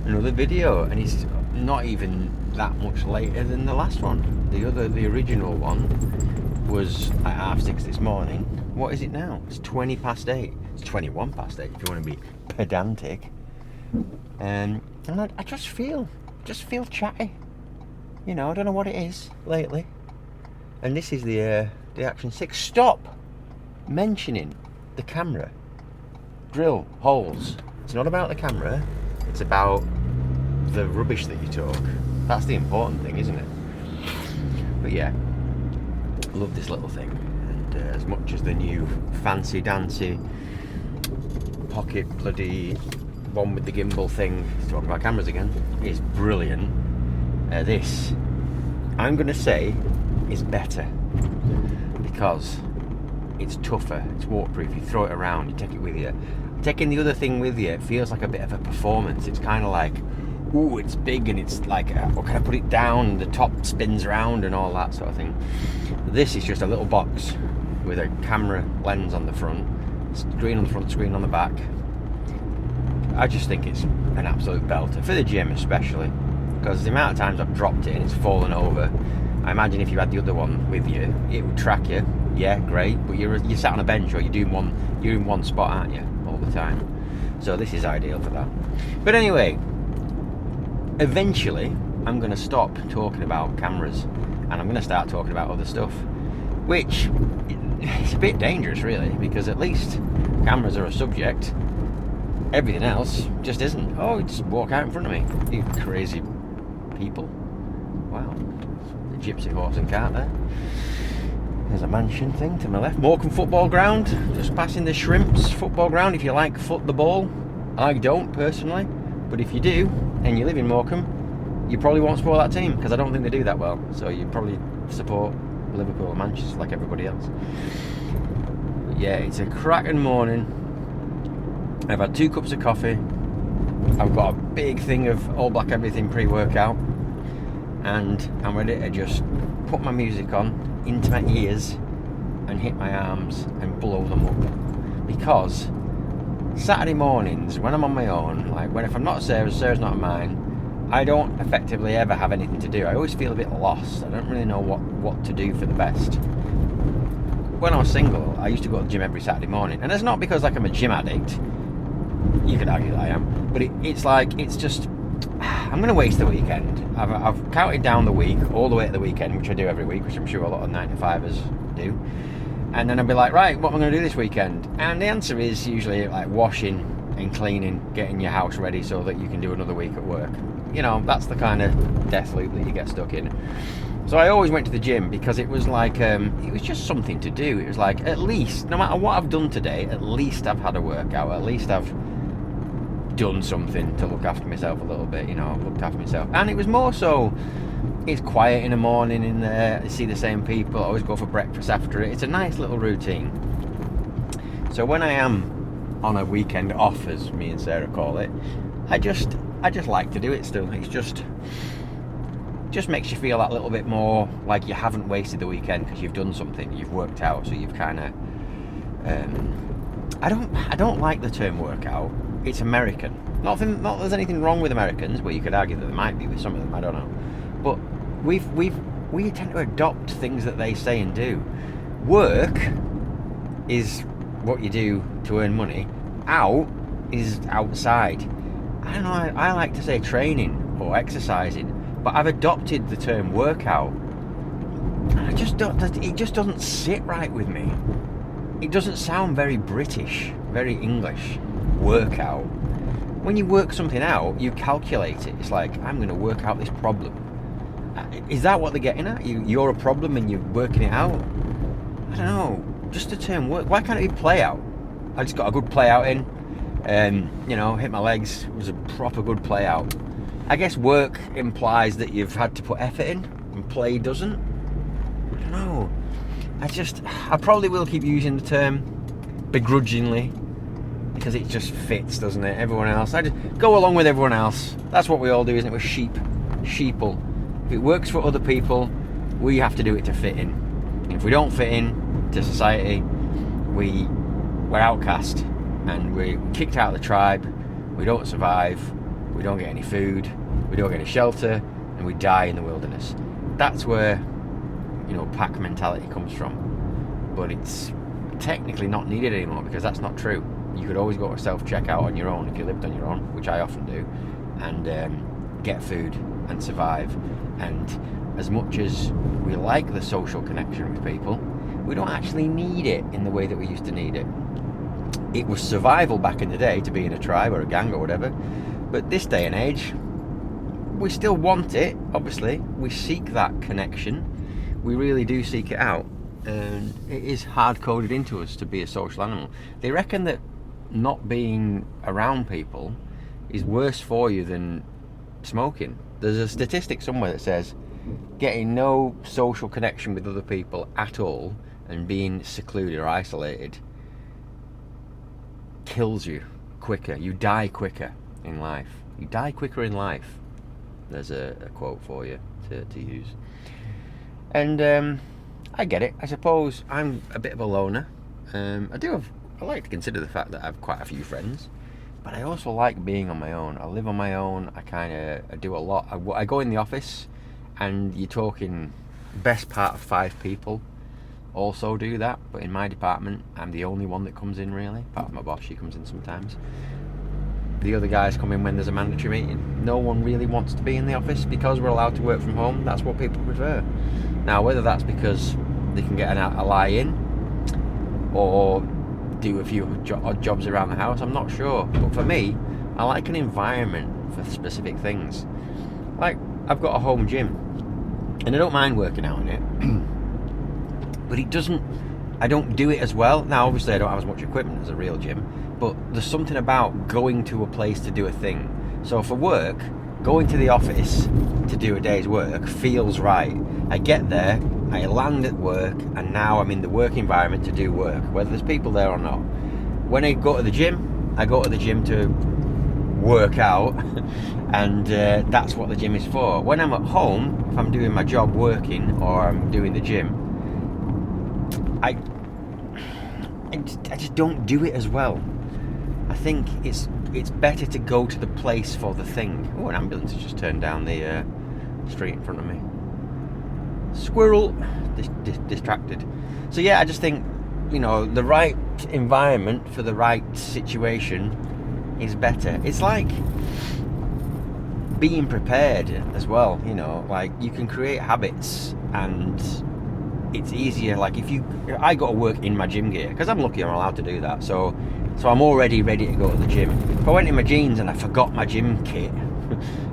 another video, and it's not even that much later than the last one. The original one was at 6:30 this morning. What is it now? It's 20 past 8. It's 21 past 8 if you want to be pedantic. And I just feel chatty. You know, I don't know what it is lately. And this is the Action 6. Stop mentioning the camera. Drill holes. It's not about the camera. It's about the rubbish that you talk. That's the important thing, isn't it? But yeah, I love this little thing. And as much as the new fancy dancy pocket bloody one with the gimbal thing, talking about cameras again, is brilliant. This, I'm going to say, is better because it's tougher, it's waterproof, you throw it around, you take it with you. Taking the other thing with you, it feels like a bit of a performance. It's kind of like, ooh, it's big and it's like, can I put it down, and the top spins around and all that sort of thing. This is just a little box with a camera lens on the front, screen on the front, screen on the back. I just think it's an absolute belter, for the gym especially, because the amount of times I've dropped it and it's fallen over. I imagine if you had the other one with you, it would track you. Yeah, great, but you're sat on a bench or you're in one spot, aren't you, all the time? So this is ideal for that. But anyway, eventually I'm going to stop talking about cameras and I'm going to start talking about other stuff, which is a bit dangerous really, because at least cameras are a subject. Everything else just isn't. Oh, you just walk out in front of me, you crazy people. Wow, the gypsy horse and cart there. There's a mansion thing to my left. Morecambe football ground, just passing the Shrimps football ground. If you like foot the ball, I don't personally, but if you do and you live in Morecambe, you probably won't support that team because I don't think they do that well. So you probably support Liverpool or Manchester like everybody else. But yeah, it's a cracking morning. I've had 2 cups of coffee. I've got a big thing of All Black Everything pre-workout, and I'm ready to just put my music on into my ears and hit my arms and blow them up. Because Saturday mornings when I'm on my own, like if I'm not Sarah's not mine, I don't effectively ever have anything to do. I always feel a bit lost. I don't really know what to do for the best. When I was single, I used to go to the gym every Saturday morning, and it's not because like I'm a gym addict. You could argue that I am, but it's like, it's just, I'm going to waste the weekend. I've counted down the week, all the way to the weekend, which I do every week, which I'm sure a lot of 9-to-5ers do. And then I'll be like, right, what am I going to do this weekend? And the answer is usually like washing and cleaning, getting your house ready so that you can do another week at work. You know, that's the kind of death loop that you get stuck in. So I always went to the gym because it was like, it was just something to do. It was like, at least, no matter what I've done today, at least I've had a workout, at least I've done something to look after myself a little bit, you know, I've looked after myself. And it was more so, it's quiet in the morning in there, I see the same people, I always go for breakfast after it. It's a nice little routine. So when I am on a weekend off, as me and Sarah call it, I just like to do it still. It's just makes you feel that little bit more like you haven't wasted the weekend because you've done something, you've worked out, so you've kind of I don't like the term workout. It's American. Not that there's anything wrong with Americans, well, you could argue that there might be with some of them, I don't know. But we tend to adopt things that they say and do. Work is what you do to earn money. Out is outside. I don't know, I like to say training or exercising, but I've adopted the term workout. And it just doesn't sit right with me. It doesn't sound very British, very English. Workout. When you work something out, you calculate it. It's like, I'm going to work out this problem. Is that what they're getting at? You're a problem and you're working it out? I don't know. Just the term work. Why can't it be play out? I just got a good play out in. You know, hit my legs. It was a proper good play out. I guess work implies that you've had to put effort in, and play doesn't. I don't know. I probably will keep using the term begrudgingly, because it just fits, doesn't it? Everyone else, I just go along with everyone else. That's what we all do, isn't it? We're sheeple. If it works for other people, we have to do it to fit in. And if we don't fit in to society, we're outcast and we're kicked out of the tribe. We don't survive. we don't get any food, we don't get any shelter, and we die in the wilderness. That's where, you know, pack mentality comes from. But it's technically not needed anymore, because that's not true. You could always go to self-checkout on your own if you lived on your own, which I often do, and get food and survive. And as much as we like the social connection with people, we don't actually need it in the way that we used to need it. It was survival back in the day to be in a tribe or a gang or whatever, but this day and age, we still want it, obviously. We seek that connection. We really do seek it out. And it is hard-coded into us to be a social animal. They reckon that not being around people is worse for you than smoking. There's a statistic somewhere that says getting no social connection with other people at all and being secluded or isolated kills you quicker. You die quicker in life. You die quicker in life. There's a quote for you to use. And I get it. I suppose I'm a bit of a loner. I like to consider the fact that I have quite a few friends, but I also like being on my own. I live on my own. I do a lot. I go in the office, and you're talking best part of 5 people also do that, but in my department I'm the only one that comes in, really, apart from my boss. She comes in sometimes. The other guys come in when there's a mandatory meeting. No one really wants to be in the office because we're allowed to work from home. That's what people prefer. Now, whether that's because they can get a lie in or do a few odd jobs around the house, I'm not sure. But for me, I like an environment for specific things. Like, I've got a home gym, and I don't mind working out in it. But I don't do it as well. Now, obviously I don't have as much equipment as a real gym, but there's something about going to a place to do a thing. So for work, going to the office to do a day's work feels right. I get there, I land at work, and now I'm in the work environment to do work, whether there's people there or not. When I go to the gym, I go to the gym to work out, and that's what the gym is for. When I'm at home, if I'm doing my job working or I'm doing the gym, I just don't do it as well. I think it's better to go to the place for the thing. Oh, an ambulance has just turned down the street in front of me. Squirrel. Distracted. So yeah, I just think, you know, the right environment for the right situation is better. It's like being prepared as well, you know, like you can create habits, and it's easier. Like I got to work in my gym gear because I'm lucky I'm allowed to do that, so I'm already ready to go to the gym. If I went in my jeans and I forgot my gym kit,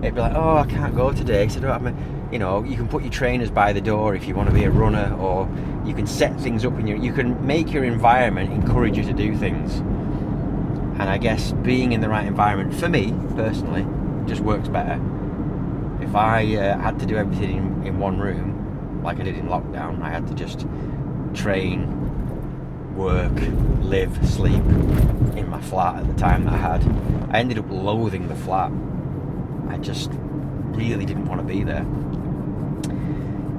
it'd be like, oh, I can't go today because I don't have my, you know. You can put your trainers by the door if you want to be a runner, or you can set things up you can make your environment encourage you to do things. And I guess being in the right environment, for me personally, just works better. If I had to do everything in one room, like I did in lockdown, I had to just train, work, live, sleep in my flat at the time that I ended up loathing the flat. I just really didn't want to be there.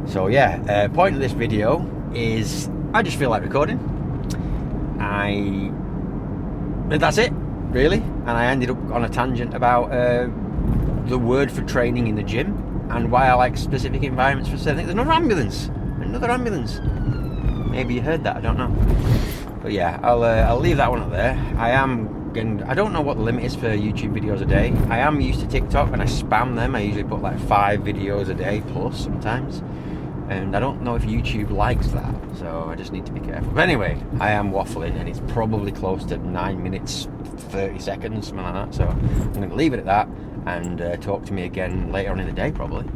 So yeah, point of this video is I just feel like recording. That's it, really. And I ended up on a tangent about the word for training in the gym and why I like specific environments for certain things. There's another ambulance. Maybe you heard that, I don't know. But yeah, I'll leave that one up there. I don't know what the limit is for YouTube videos a day. I am used to TikTok and I spam them. I usually put like 5 videos a day plus sometimes. And I don't know if YouTube likes that, so I just need to be careful. But anyway, I am waffling, and it's probably close to 9 minutes 30 seconds, something like that. So I'm going to leave it at that, and talk to me again later on in the day probably.